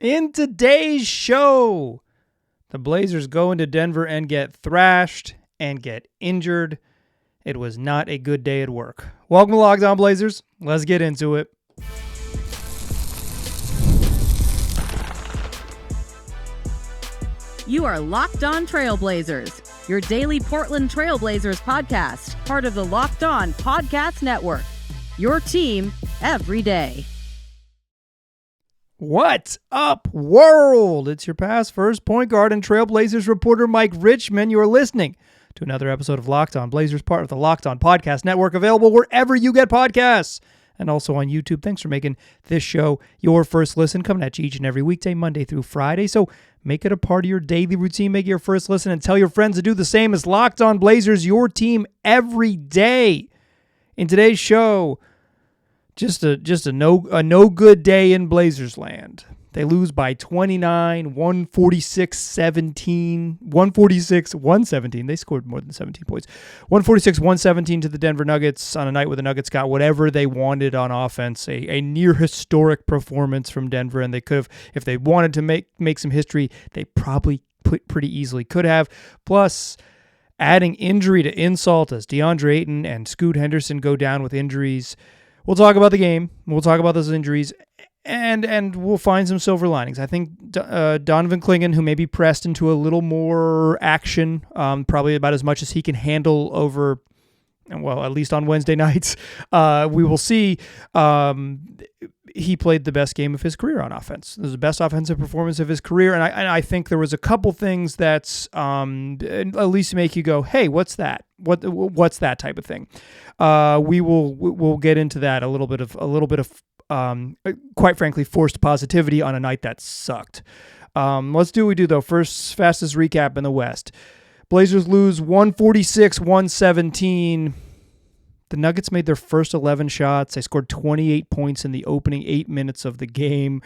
In today's show, the Blazers go into Denver and get thrashed and get injured. It was not a good day at work. Welcome to Locked On Blazers. Let's get into it. You are Locked On Trailblazers, your daily Portland Trailblazers podcast, part of the Locked On Podcast Network. Your team every day. What's up, world? It's your past first point guard and Trailblazers reporter, Mike Richman. You are listening to another episode of Locked On Blazers, part of the Locked On Podcast Network, available wherever you get podcasts and also on YouTube. Thanks for making this show your first listen, coming at you each and every weekday, Monday through Friday. So make it a part of your daily routine. Make it your first listen and tell your friends to do the same. As Locked On Blazers, your team every day. In today's show, just a no good day in Blazers land. They lose by 29, 146-17, 146-117. They scored more than 17 points. 146-117 to the Denver Nuggets on a night where the Nuggets got whatever they wanted on offense. A near historic performance from Denver, and they could have, if they wanted to make some history, they probably pretty easily could have. Plus, adding injury to insult as Deandre Ayton and Scoot Henderson go down with injuries. We'll talk about the game. We'll talk about those injuries, and we'll find some silver linings. I think Donovan Clingan, who may be pressed into a little more action, probably about as much as he can handle over, well, at least on Wednesday nights, we will see. He played the best game of his career on offense. It was the best offensive performance of his career, and I think there was a couple things that's at least make you go, "Hey, what's that? What's that type of thing?" We'll get into that a little bit of quite frankly forced positivity on a night that sucked. Let's do what we do though. First, fastest recap in the West. Blazers lose 146-117. The Nuggets made their first 11 shots. They scored 28 points in the opening 8 minutes of the game.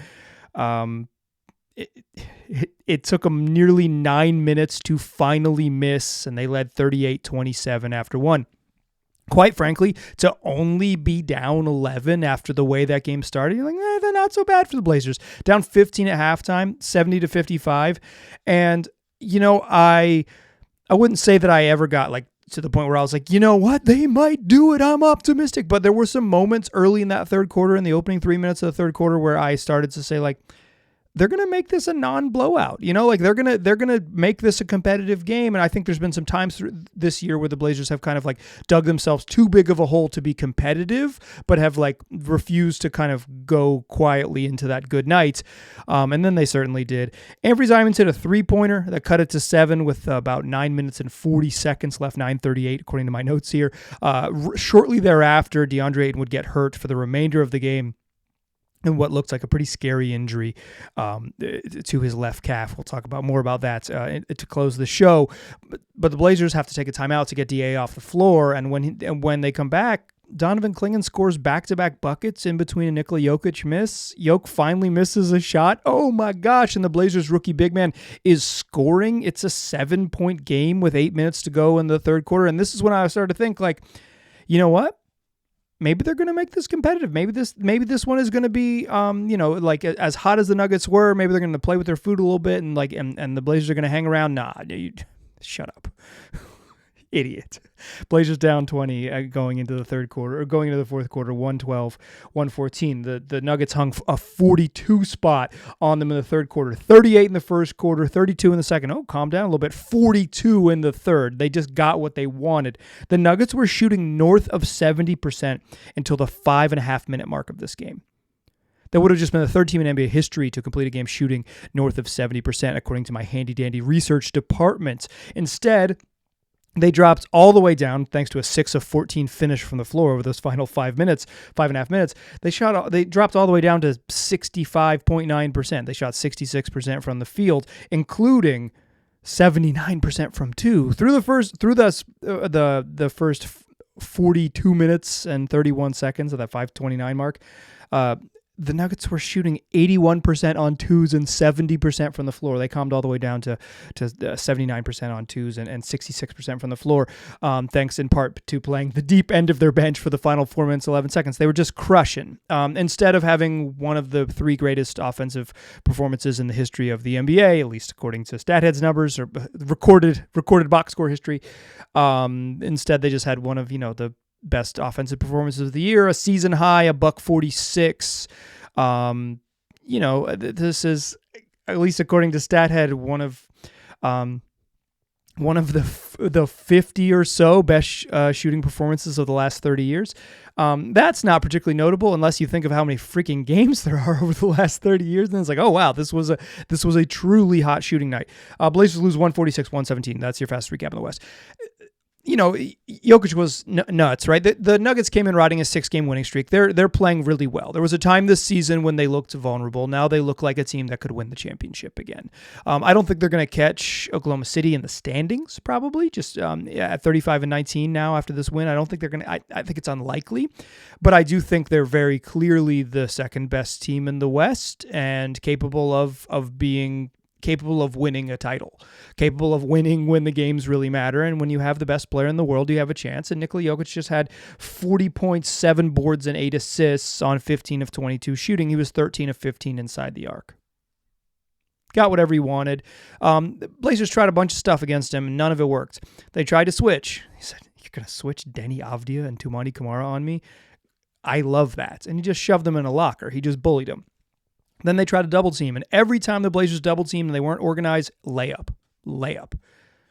It took them nearly 9 minutes to finally miss, and they led 38-27 after one. Quite frankly, to only be down 11 after the way that game started, you're like, they're not so bad for the Blazers. Down 15 at halftime, 70-55. And, I wouldn't say that I ever got to the point where I was like, you know what, they might do it. I'm optimistic. But there were some moments early in that third quarter, in the opening 3 minutes of the third quarter, where I started to say, they're going to make this a non-blowout. They're going to make this a competitive game. And I think there's been some times this year where the Blazers have kind of dug themselves too big of a hole to be competitive, but have refused to kind of go quietly into that good night. And then they certainly did. Avery Simons hit a three-pointer that cut it to 7 with about 9 minutes and 40 seconds left, 9:38 according to my notes here. Shortly thereafter, Deandre Ayton would get hurt for the remainder of the game, and what looked like a pretty scary injury to his left calf. We'll talk more about that to close the show. But the Blazers have to take a timeout to get DA off the floor, and when they come back, Donovan Clingan scores back-to-back buckets in between a Nikola Jokic miss. Jokic finally misses a shot. Oh my gosh, and the Blazers rookie big man is scoring. It's a 7-point game with 8 minutes to go in the third quarter, and this is when I started to think, you know what? Maybe they're going to make this competitive. Maybe this one is going to be, as hot as the Nuggets were. Maybe they're going to play with their food a little bit, and and the Blazers are going to hang around. Nah, shut up, idiot. Blazers down 20 going into the third quarter, or going into the fourth quarter, 112-114. The Nuggets hung a 42 spot on them in the third quarter, 38 in the first quarter, 32 in the second. Oh, calm down a little bit. 42 in the third. They just got what they wanted. The Nuggets were shooting north of 70% until the 5.5 minute mark of this game. That would have just been the third team in NBA history to complete a game shooting north of 70%, according to my handy-dandy research department. Instead, they dropped all the way down thanks to a 6 of 14 finish from the floor over those final 5.5 minutes. They dropped all the way down to 65.9%. They shot 66% from the field, including 79% from two through the first 42 minutes and 31 seconds of that 5:29 mark. the Nuggets were shooting 81% on twos and 70% from the floor. They calmed all the way down to 79% on twos and 66% from the floor, thanks in part to playing the deep end of their bench for the final 4 minutes, 11 seconds. They were just crushing. Instead of having one of the 3 greatest offensive performances in the history of the NBA, at least according to StatHead's numbers or recorded box score history, instead they just had one of, the best offensive performances of the year, a season high, a $146. This is, at least according to StatHead, one of the 50 or so best shooting performances of the last 30 years. That's not particularly notable unless you think of how many freaking games there are over the last 30 years. And it's like, oh wow, this was a truly hot shooting night. Blazers lose 146-117. That's your fast recap in the West. Jokic was nuts, right? The Nuggets came in riding a 6-game winning streak. They're playing really well. There was a time this season when they looked vulnerable. Now they look like a team that could win the championship again. I don't think they're going to catch Oklahoma City in the standings, probably, just at 35-19 now after this win. I don't think they're going to. I think it's unlikely, but I do think they're very clearly the second best team in the West and capable of winning a title, capable of winning when the games really matter. And when you have the best player in the world, you have a chance. And Nikola Jokic just had 40 points, 7 boards, and 8 assists on 15 of 22 shooting. He was 13 of 15 inside the arc. Got whatever he wanted. The Blazers tried a bunch of stuff against him, and none of it worked. They tried to switch. He said, "You're going to switch Denny Avdia and Toumani Camara on me? I love that." And he just shoved them in a locker. He just bullied them. Then they tried to double team, and every time the Blazers double teamed and they weren't organized, layup.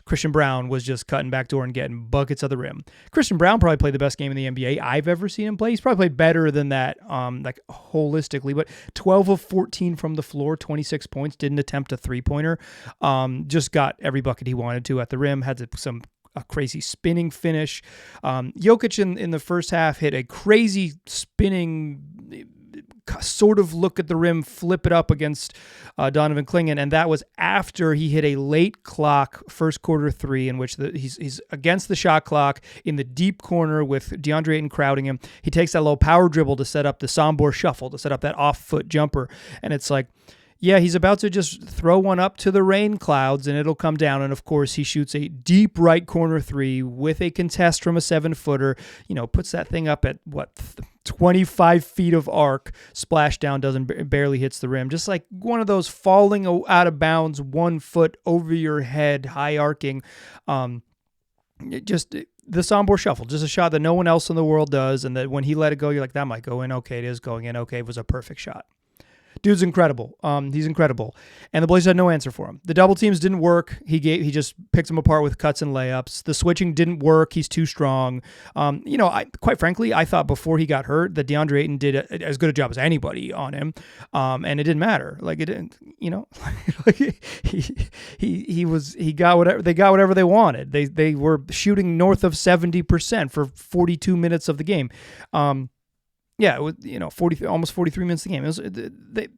Christian Braun was just cutting backdoor and getting buckets of the rim. Christian Braun probably played the best game in the NBA I've ever seen him play. He's probably played better than that, holistically, but 12 of 14 from the floor, 26 points, didn't attempt a three-pointer, just got every bucket he wanted to at the rim, had a crazy spinning finish. Jokic in the first half hit a crazy spinning sort of look at the rim, flip it up against Donovan Clingan, and that was after he hit a late clock first quarter 3 in which he's against the shot clock in the deep corner with Deandre Ayton crowding him. He takes that little power dribble to set up the Sombor shuffle, to set up that off-foot jumper, and it's like, yeah, he's about to just throw one up to the rain clouds and it'll come down. And of course, he shoots a deep right corner 3 with a contest from a 7-footer, puts that thing up at 25 feet of arc, splash down, barely hits the rim. Just like one of those falling out of bounds, 1 foot over your head, high arcing, just the Sombor shuffle, just a shot that no one else in the world does. And that when he let it go, you're like, that might go in. Okay, it is going in. Okay, it was a perfect shot. Dude's incredible. He's incredible. And the Blazers had no answer for him. The double teams didn't work. He just picked them apart with cuts and layups. The switching didn't work. He's too strong. Quite frankly, I thought before he got hurt that Deandre Ayton did as good a job as anybody on him. And it didn't matter. Like it didn't, he got whatever, they got whatever they wanted. They were shooting north of 70% for 42 minutes of the game. Yeah, it was, almost 43 minutes of the game.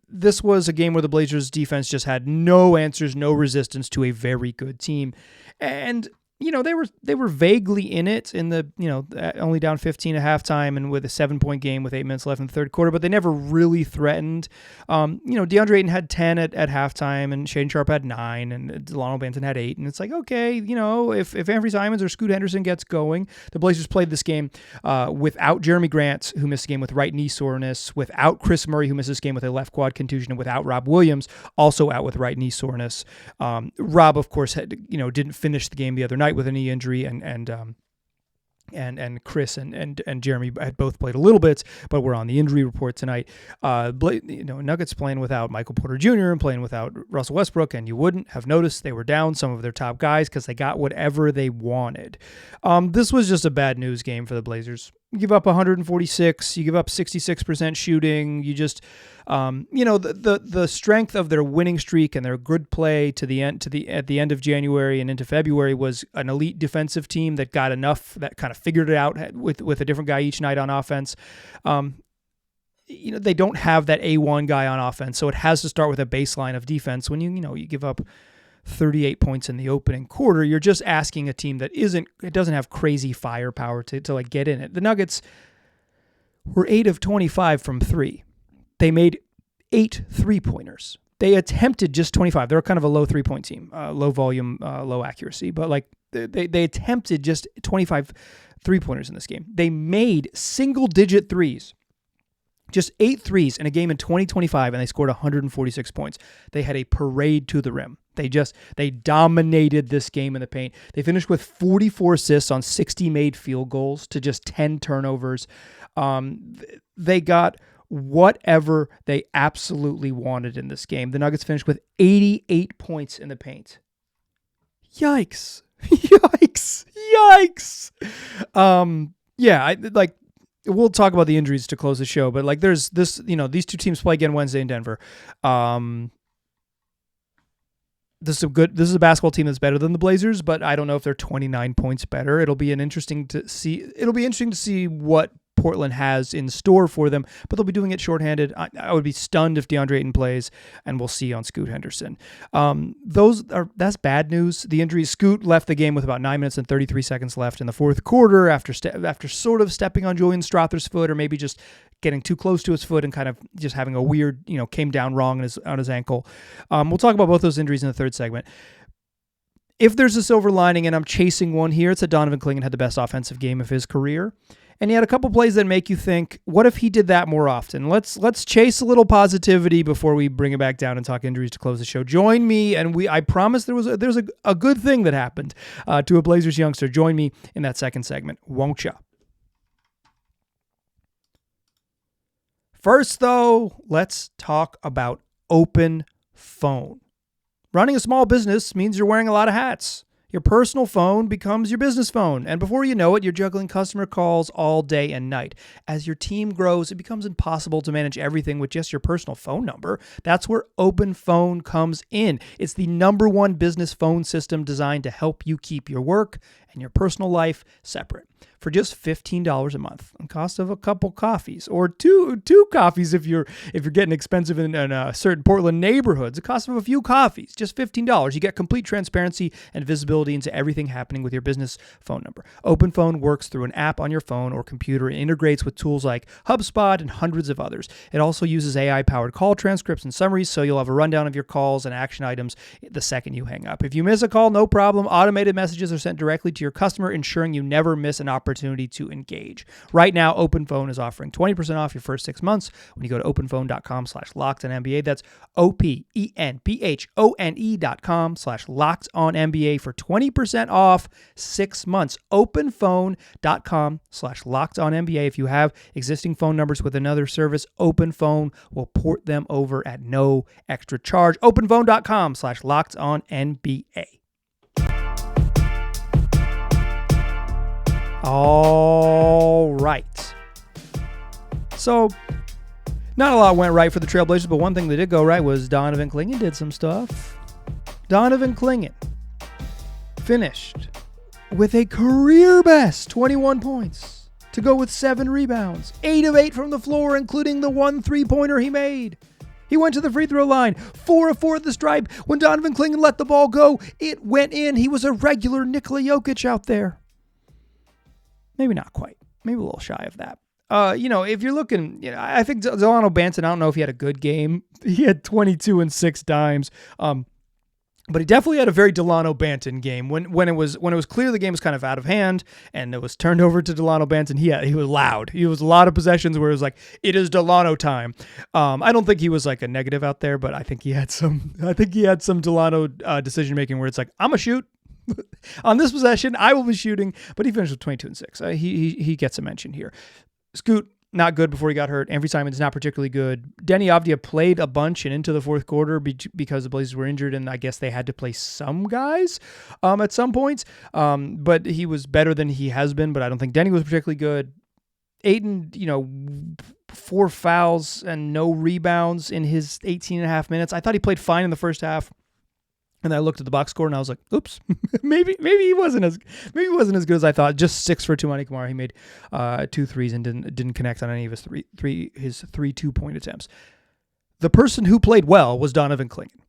This was a game where the Blazers defense just had no answers, no resistance to a very good team. And, they were vaguely in it in the, only down 15 at halftime and with a 7-point game with 8 minutes left in the third quarter, but they never really threatened. DeAndre Ayton had 10 at halftime and Shaedon Sharpe had 9 and Delano Banton had 8. And it's like, okay, if Anthony Simons or Scoot Henderson gets going, the Blazers played this game without Jeremy Grant, who missed the game with right knee soreness, without Chris Murray, who missed this game with a left quad contusion, and without Rob Williams, also out with right knee soreness. Rob, of course, didn't finish the game the other night with a knee injury, and Chris and Jeremy had both played a little bit, but we're on the injury report tonight. Nuggets playing without Michael Porter Jr. and playing without Russell Westbrook, and you wouldn't have noticed they were down some of their top guys because they got whatever they wanted. This was just a bad news game for the Blazers. You give up 146, you give up 66% shooting. You just, the strength of their winning streak and their good play at the end of January and into February was an elite defensive team that got enough, that kind of figured it out with a different guy each night on offense. They don't have that A1 guy on offense, so it has to start with a baseline of defense. When you give up 38 points in the opening quarter, you're just asking a team that doesn't have crazy firepower to get in it. The Nuggets were 8 of 25 from 3. They made 8 3-pointers. They attempted just 25. They're kind of a low 3-point team, low volume, low accuracy, but like they attempted just 25 3-pointers in this game. They made single-digit threes, just 8 threes in a game in 2025, and they scored 146 points. They had a parade to the rim. They dominated this game in the paint. They finished with 44 assists on 60 made field goals to just 10 turnovers. They got whatever they absolutely wanted in this game. The Nuggets finished with 88 points in the paint. Yikes. Yikes. We'll talk about the injuries to close the show, but like there's this, these two teams play again Wednesday in Denver. This is a basketball team that's better than the Blazers, but I don't know if they're 29 points better. It'll be interesting to see what Portland has in store for them, but they'll be doing it shorthanded. I would be stunned if DeAndre Ayton plays, and we'll see on Scoot Henderson. That's bad news. The injuries. Scoot left the game with about 9 minutes and 33 seconds left in the fourth quarter after sort of stepping on Julian Strother's foot, or maybe just getting too close to his foot and kind of just having a weird, came down wrong on his ankle. We'll talk about both those injuries in the third segment. If there's a silver lining, and I'm chasing one here, it's that Donovan Clingan had the best offensive game of his career. And he had a couple plays that make you think, what if he did that more often? Let's chase a little positivity before we bring it back down and talk injuries to close the show. Join me, and I promise there's a good thing that happened to a Blazers youngster. Join me in that second segment, won't ya? First, though, let's talk about OpenPhone. Running a small business means you're wearing a lot of hats. Your personal phone becomes your business phone, and before you know it, you're juggling customer calls all day and night. As your team grows, it becomes impossible to manage everything with just your personal phone number. That's where OpenPhone comes in. It's the #1 business phone system designed to help you keep your work and your personal life separate. For just $15 a month, the cost of a couple coffees, or two coffees if you're getting expensive in certain Portland neighborhoods. The cost of a few coffees, just $15. You get complete transparency and visibility into everything happening with your business phone number. OpenPhone works through an app on your phone or computer and integrates with tools like HubSpot and hundreds of others. It also uses AI-powered call transcripts and summaries, so you'll have a rundown of your calls and action items the second you hang up. If you miss a call, no problem. Automated messages are sent directly to your customer, ensuring you never miss an opportunity to engage. Right now, OpenPhone is offering 20% off your first 6 months when you go to openphone.com/LockedOnNBA. That's OPENPHONE.com/LockedOnNBA for 20% off 6 months. openphone.com/LockedOnNBA. If you have existing phone numbers with another service, OpenPhone will port them over at no extra charge. openphone.com/LockedOnNBA. All right. So, not a lot went right for the Trailblazers, but one thing that did go right was Donovan Clingan did some stuff. Donovan Clingan finished with a career best 21 points to go with 7 rebounds, 8 of 8 from the floor, including the 1 3-pointer he made. He went to the free throw line, 4 of 4 at the stripe. When Donovan Clingan let the ball go, it went in. He was a regular Nikola Jokic out there. Maybe not quite. Maybe a little shy of that. If you're looking, I think Delano Banton, I don't know if he had a good game. He had 22 and 6 dimes. But he definitely had a very Delano Banton game. When it was clear the game was kind of out of hand and it was turned over to Delano Banton, he was loud. He was a lot of possessions where it was like, it is Delano time. I don't think he was like a negative out there, but I think he had some Delano decision making where it's like, I'm a shoot. On this possession, I will be shooting, but he finished with 22 and 6. He gets a mention here. Scoot, not good before he got hurt. Anthony Simon's not particularly good. Denny Avdia played a bunch and into the fourth quarter because the Blazers were injured, and I guess they had to play some guys at some points. But he was better than he has been, but I don't think Denny was particularly good. Ayton, 4 fouls and no rebounds in his 18 and a half minutes. I thought he played fine in the first half. And I looked at the box score and I was like, oops, maybe he wasn't as good as I thought. Just 6 for Tumani Kamara. He made 2 threes and didn't connect on any of his three 2-point attempts. The person who played well was Donovan Clingan.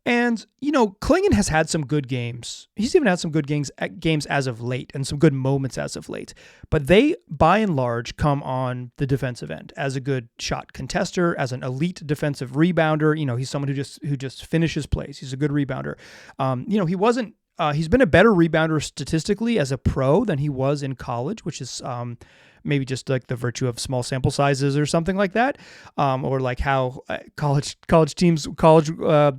And, Clingan has had some good games. He's even had some good games as of late and some good moments as of late. But they, by and large, come on the defensive end as a good shot contester, as an elite defensive rebounder. He's someone who just finishes plays. He's a good rebounder. He's been a better rebounder statistically as a pro than he was in college, which is maybe just like the virtue of small sample sizes or something like that, or like how college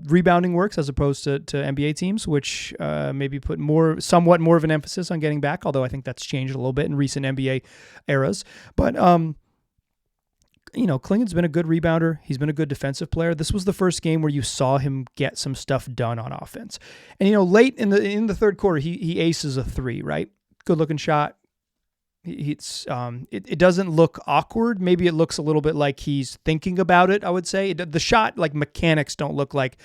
rebounding works as opposed to NBA teams, which maybe put somewhat more of an emphasis on getting back, although I think that's changed a little bit in recent NBA eras. But Clingan's been a good rebounder. He's been a good defensive player. This was the first game where you saw him get some stuff done on offense. And late in the third quarter, he aces a three, right? Good looking shot. It doesn't look awkward. Maybe it looks a little bit like he's thinking about it, I would say. The shot mechanics don't look like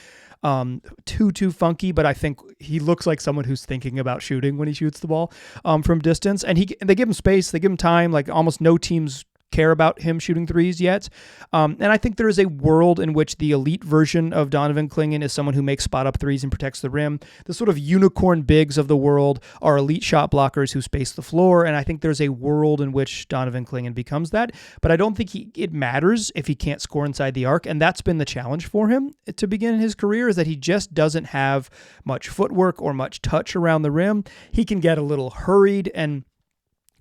too funky, but I think he looks like someone who's thinking about shooting when he shoots the ball from distance. And they give him space, they give him time. Like almost no teams care about him shooting threes yet. And I think there is a world in which the elite version of Donovan Clingan is someone who makes spot up threes and protects the rim. The sort of unicorn bigs of the world are elite shot blockers who space the floor. And I think there's a world in which Donovan Clingan becomes that. But I don't think it matters if he can't score inside the arc. And that's been the challenge for him to begin his career, is that he just doesn't have much footwork or much touch around the rim. He can get a little hurried, and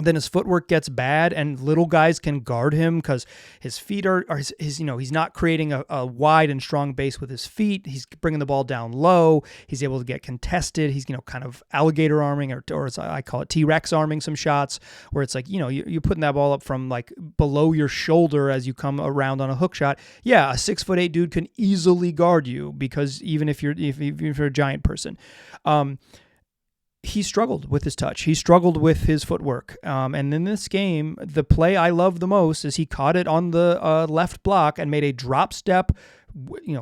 then his footwork gets bad, and little guys can guard him because his feet are he's not creating a wide and strong base with his feet. He's bringing the ball down low. He's able to get contested. He's, kind of alligator arming or as I call it, T-Rex arming some shots where it's like, you're putting that ball up from like below your shoulder as you come around on a hook shot. Yeah, a 6'8" dude can easily guard you, because even if you're a giant person. He struggled with his touch. He struggled with his footwork. And in this game, the play I love the most is he caught it on the left block and made a drop step,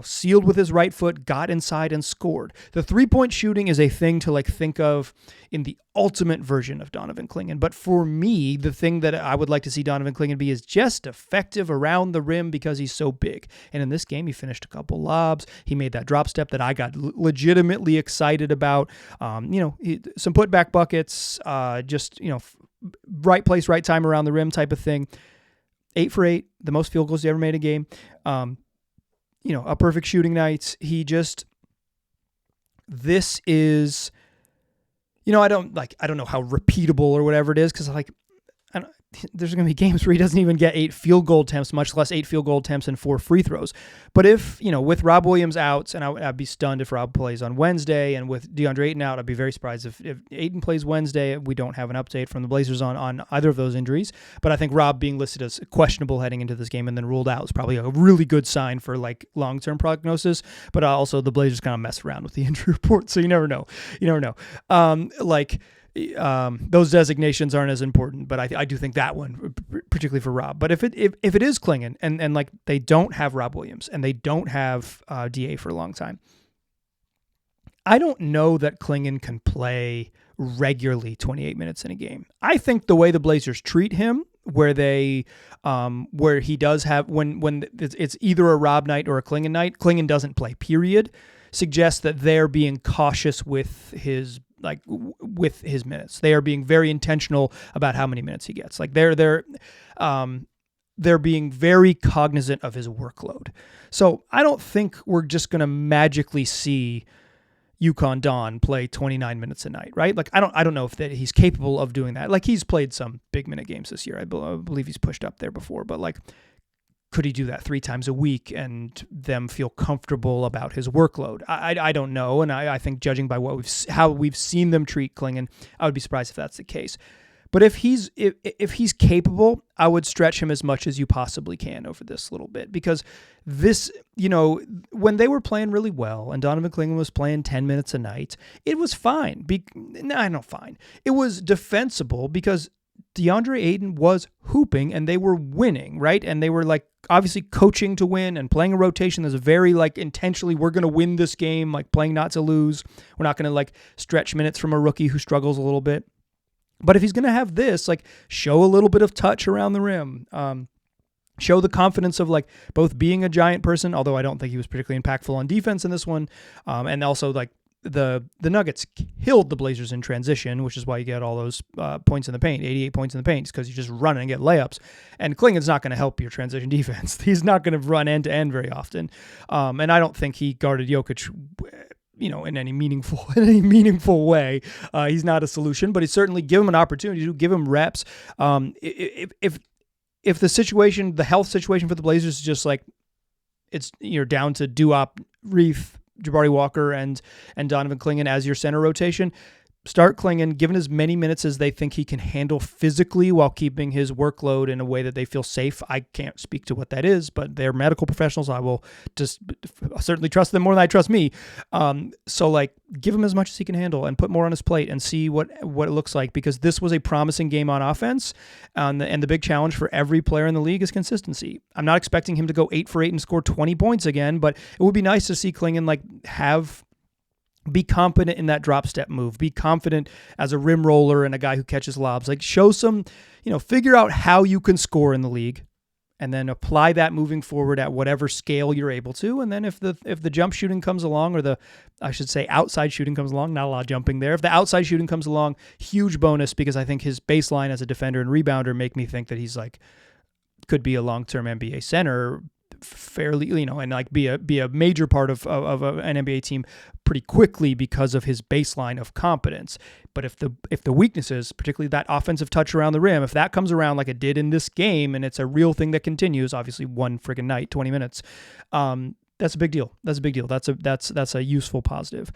sealed with his right foot, got inside and scored. The 3-point shooting is a thing to think of in the ultimate version of Donovan Clingan. But for me, the thing that I would like to see Donovan Clingan be is just effective around the rim because he's so big. And in this game, he finished a couple lobs. He made that drop step that I got legitimately excited about. Some putback buckets, right place, right time around the rim type of thing. 8 for 8, the most field goals he ever made a game. A perfect shooting night. This is, I don't know how repeatable or whatever it is, because there's going to be games where he doesn't even get 8 field goal attempts, much less 8 field goal attempts and 4 free throws. But if, with Rob Williams out, and I'd be stunned if Rob plays on Wednesday, and with Deandre Ayton out, I'd be very surprised if Ayton plays Wednesday. We don't have an update from the Blazers on either of those injuries. But I think Rob being listed as questionable heading into this game and then ruled out is probably a really good sign for long-term prognosis. But also the Blazers kind of mess around with the injury report, so you never know. Those designations aren't as important, but I do think that one, particularly for Rob. But if it is Clingan and they don't have Rob Williams and they don't have DA for a long time, I don't know that Clingan can play regularly 28 minutes in a game. I think the way the Blazers treat him, where he does have when it's either a Rob night or a Clingan night, Clingan doesn't play, period, suggests that they're being cautious with his minutes. They are being very intentional about how many minutes he gets. They're being very cognizant of his workload. So I don't think we're just going to magically see UConn Don play 29 minutes a night, right? I don't know if that he's capable of doing that. He's played some big minute games this year. I believe he's pushed up there before, but could he do that 3 times a week and them feel comfortable about his workload? I don't know, and I think judging by how we've seen them treat Clingan, I would be surprised if that's the case. But if he's capable, I would stretch him as much as you possibly can over this little bit, because this, when they were playing really well and Donovan Clingan was playing 10 minutes a night, it was fine. Fine. It was defensible because Deandre Ayton was hooping and they were winning, right? And they were obviously coaching to win and playing a rotation that's very intentionally, we're going to win this game, playing not to lose. We're not going to stretch minutes from a rookie who struggles a little bit. But if he's going to have this, show a little bit of touch around the rim, show the confidence of like both being a giant person, although I don't think he was particularly impactful on defense in this one, and also like the Nuggets killed the Blazers in transition, which is why you get all those points in the paint, 88 points in the paint, because you just run and get layups. And Clingan's not going to help your transition defense. He's not going to run end to end very often, and I don't think he guarded Jokic, in any meaningful way. He's not a solution, but he certainly give him an opportunity to give him reps. If the health situation for the Blazers is just like you're down to Duop, Reef, Jabari Walker, and Donovan Clingan as your center rotation, start Clingan, given as many minutes as they think he can handle physically while keeping his workload in a way that they feel safe. I can't speak to what that is, but they're medical professionals. I will just certainly trust them more than I trust me. So like give him as much as he can handle and put more on his plate and see what it looks like, because this was a promising game on offense. And the big challenge for every player in the league is consistency. I'm not expecting him to go 8 for 8 and score 20 points again, but it would be nice to see Clingan be confident in that drop step move, be confident as a rim roller and a guy who catches lobs, like show some, figure out how you can score in the league and then apply that moving forward at whatever scale you're able to. And then if the jump shooting comes along, or outside shooting comes along, not a lot of jumping there. If the outside shooting comes along, huge bonus, because I think his baseline as a defender and rebounder make me think that he's could be a long-term NBA center fairly, and like be a major part of an NBA team pretty quickly because of his baseline of competence. But if the weaknesses, particularly that offensive touch around the rim, if that comes around like it did in this game, and it's a real thing that continues, obviously one friggin' night, 20 minutes, that's a big deal. That's a useful positive.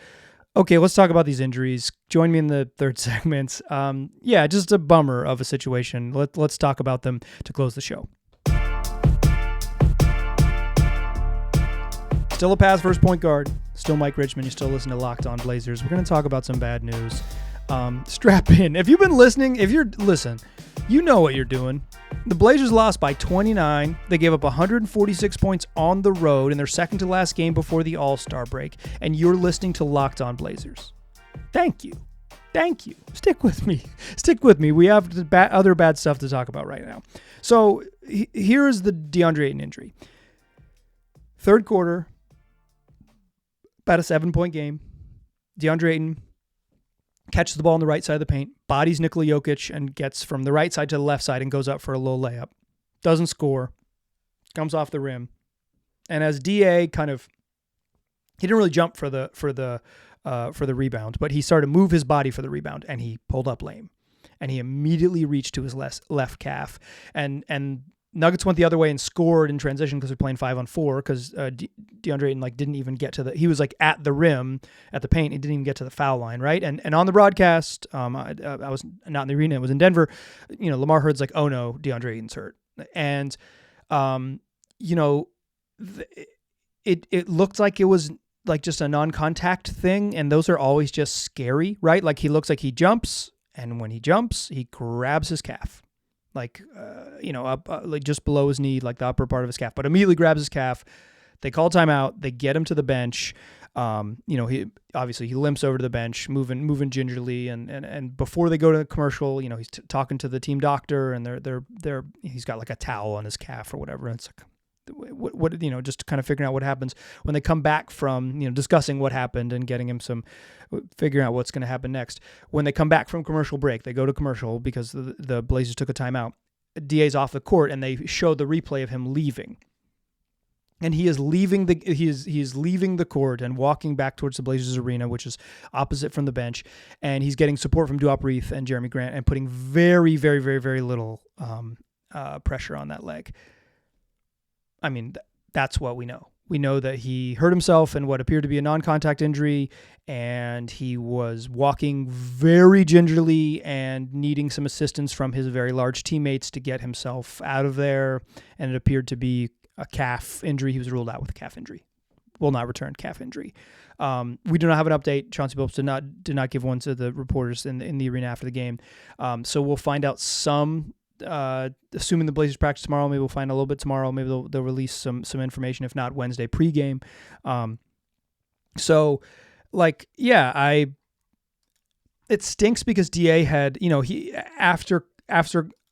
Okay, let's talk about these injuries. Join me in the third segment. Just a bummer of a situation. Let's talk about them to close the show. Still a pass first point guard. Still Mike Richmond. You still listen to Locked On Blazers. We're going to talk about some bad news. Strap in. If you've been listening, you know what you're doing. The Blazers lost by 29. They gave up 146 points on the road in their second to last game before the All-Star break. And you're listening to Locked On Blazers. Thank you. Stick with me. We have other bad stuff to talk about right now. So here's the Deandre Ayton injury. Third quarter, about a 7-point game. Deandre Ayton catches the ball on the right side of the paint, bodies Nikola Jokic, and gets from the right side to the left side and goes up for a low layup. Doesn't score. Comes off the rim. And as DA he didn't really jump for the rebound, but he started to move his body for the rebound, and he pulled up lame. And he immediately reached to his left calf. And Nuggets went the other way and scored in transition because they're playing 5-on-4, because Deandre Ayton didn't even get to he was at the rim at the paint. He didn't even get to the foul line, right? And on the broadcast, I was not in the arena. It was in Denver. Lamar Hurd's like, "Oh no, Deandre Ayton's hurt," and it looked like it was just a non-contact thing, and those are always just scary, right? Like he looks like he jumps, and when he jumps, he grabs his calf. Up just below his knee, like the upper part of his calf, but immediately grabs his calf. They call timeout. They get him to the bench. He limps over to the bench, moving gingerly, and before they go to the commercial, he's talking to the team doctor, and he's got like a towel on his calf or whatever. And it's like, what just kind of figuring out what happens when they come back from discussing what happened and getting him figuring out what's going to happen next. When they come back from commercial break, they go to commercial because the Blazers took a timeout. DA's off the court, and they show the replay of him leaving. And he is leaving the court and walking back towards the Blazers arena, which is opposite from the bench. And he's getting support from Duop Reith and Jeremy Grant, and putting very, very, very, very little pressure on that leg. I mean, that's what we know. We know that he hurt himself in what appeared to be a non-contact injury, and he was walking very gingerly and needing some assistance from his very large teammates to get himself out of there. And it appeared to be a calf injury. He was ruled out with a calf injury. Will not return, calf injury. We do not have an update. Chauncey Billups did not give one to the reporters in the arena after the game. So we'll find out some. Assuming the Blazers practice tomorrow, maybe we'll find a little bit tomorrow. Maybe they'll release some information, if not Wednesday pregame. It stinks because DA had, he after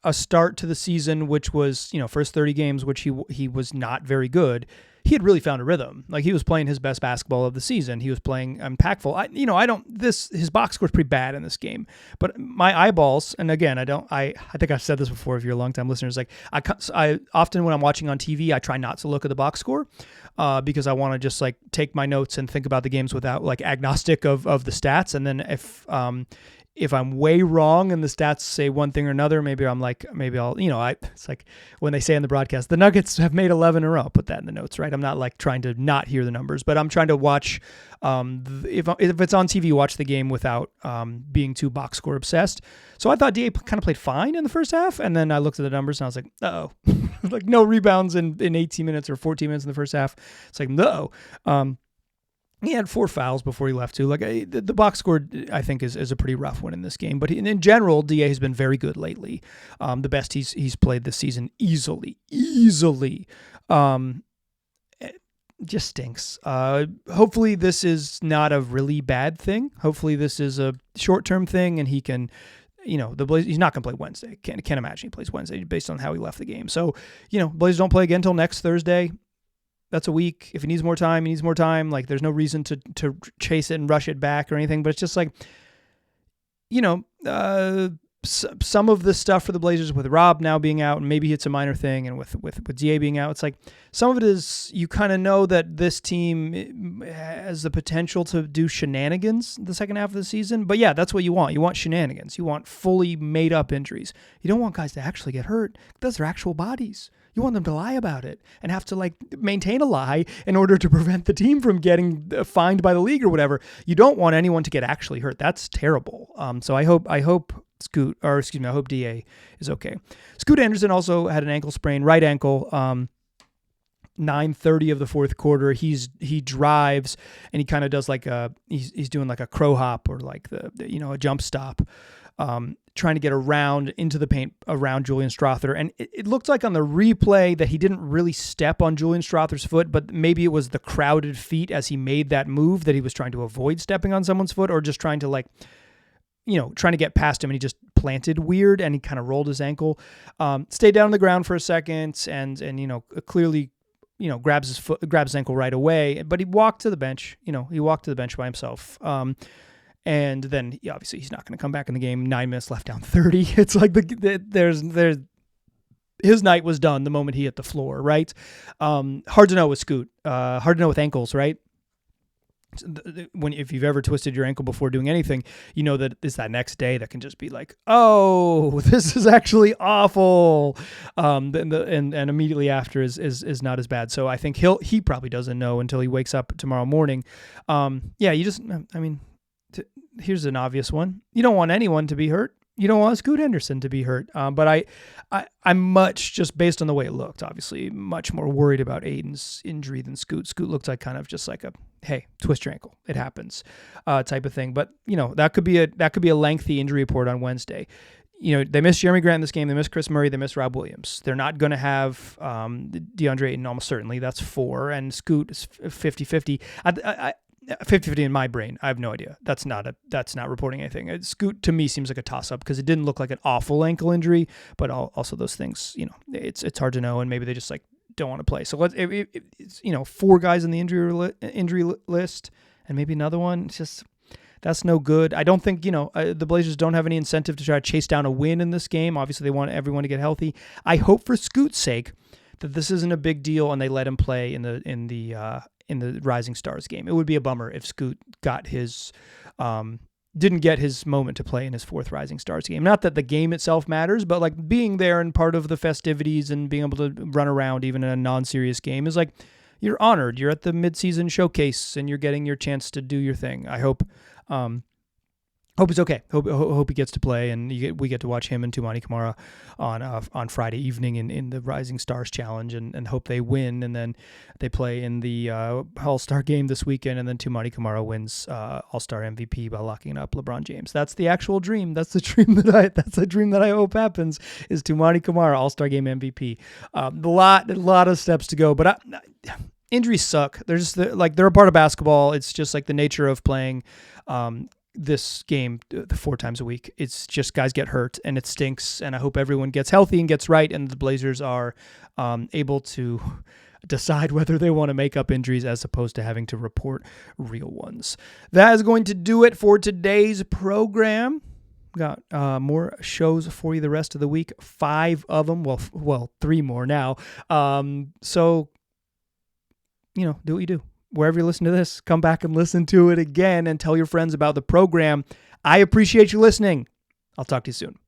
a start to the season, which was, first 30 games, which he was not very good. He had really found a rhythm. Like, he was playing his best basketball of the season. He was playing impactful. His box score is pretty bad in this game, but my eyeballs, and again, I think I've said this before if you're a longtime listener, is like, I often when I'm watching on TV, I try not to look at the box score because I want to just like take my notes and think about the games without like agnostic of the stats. And then if I'm way wrong and the stats say one thing or another, maybe I'll, it's like when they say in the broadcast, the Nuggets have made 11 in a row. I'll put that in the notes, right? I'm not like trying to not hear the numbers, but I'm trying to watch, if it's on TV, watch the game without being too box score obsessed. So I thought DA kind of played fine in the first half. And then I looked at the numbers and I was like, uh-oh, like no rebounds in 18 minutes or 14 minutes in the first half. It's like, no. He had 4 fouls before he left too. Like the box score, I think, is a pretty rough one in this game. But in general, DA has been very good lately. The best he's played this season easily. Just stinks. Hopefully this is not a really bad thing. Hopefully this is a short-term thing, and he can. The Blazers, he's not going to play Wednesday. Can't imagine he plays Wednesday based on how he left the game. So, Blazers don't play again until next Thursday. That's a week. If he needs more time, he needs more time. Like, there's no reason to chase it and rush it back or anything. But it's just like, some of the stuff for the Blazers with Rob now being out, and maybe it's a minor thing, and with DA being out, it's like some of it is you kind of know that this team has the potential to do shenanigans the second half of the season. But yeah, that's what you want. You want shenanigans. You want fully made up injuries. You don't want guys to actually get hurt. Those are actual bodies. You want them to lie about it and have to like maintain a lie in order to prevent the team from getting fined by the league or whatever. You don't want anyone to get actually hurt. That's terrible. So I hope I hope DA is okay. Scoot Henderson also had an ankle sprain, right ankle. 9:30 of the fourth quarter, he drives and he kind of does like he's doing like a crow hop or like a jump stop. Trying to get around into the paint around Julian Strawther. And it looked like on the replay that he didn't really step on Julian Strawther's foot, but maybe it was the crowded feet as he made that move that he was trying to avoid stepping on someone's foot, or just trying to trying to get past him, and he just planted weird and he kind of rolled his ankle. Stayed down on the ground for a second and clearly, grabs his ankle right away, but he walked to the bench. He walked to the bench by himself. And then obviously he's not going to come back in the game. 9 minutes left, down 30. It's like there's his night was done the moment he hit the floor, right? Hard to know with Scoot. Hard to know with ankles, right? If you've ever twisted your ankle before doing anything, that it's that next day that can just be like, oh, this is actually awful. And immediately after is not as bad. So I think he probably doesn't know until he wakes up tomorrow morning. Here's an obvious one. You don't want anyone to be hurt. You don't want Scoot Henderson to be hurt. But I'm much, just based on the way it looked, obviously, much more worried about Ayton's injury than Scoot. Scoot looked like kind of just like a, hey, twist your ankle, it happens, type of thing. But that could be a lengthy injury report on Wednesday. They missed Jeremy Grant in this game. They missed Chris Murray. They missed Rob Williams. They're not going to have Deandre Ayton, almost certainly. That's 4. And Scoot is 50-50. 50-50 in my brain. I have no idea. That's not reporting anything. Scoot to me seems like a toss-up because it didn't look like an awful ankle injury, but also those things, it's hard to know, and maybe they just like don't want to play. So it's 4 guys in the injury list and maybe another one. It's just, that's no good. I don't think, the Blazers don't have any incentive to try to chase down a win in this game. Obviously, they want everyone to get healthy. I hope for Scoot's sake that this isn't a big deal and they let him play in the Rising Stars game. It would be a bummer if Scoot didn't get his moment to play in his 4th Rising Stars game. Not that the game itself matters, but like being there and part of the festivities and being able to run around even in a non-serious game is like, you're honored. You're at the midseason showcase and you're getting your chance to do your thing. I hope he's okay. Hope he gets to play, and we get to watch him and Toumani Camara on Friday evening in the Rising Stars Challenge, and hope they win, and then they play in the All-Star game this weekend, and then Toumani Camara wins All-Star MVP by locking up LeBron James. That's the actual dream. That's the dream that I hope happens, is Toumani Camara All-Star game MVP. A lot of steps to go, but injuries suck. They're just they're a part of basketball. It's just like the nature of playing this game 4 times a week. It's just guys get hurt and it stinks. And I hope everyone gets healthy and gets right, and the Blazers are able to decide whether they want to make up injuries as opposed to having to report real ones. That is going to do it for today's program. Got more shows for you the rest of the week. 5 of them. Well, 3 more now. So, do what you do. Wherever you listen to this, come back and listen to it again and tell your friends about the program. I appreciate you listening. I'll talk to you soon.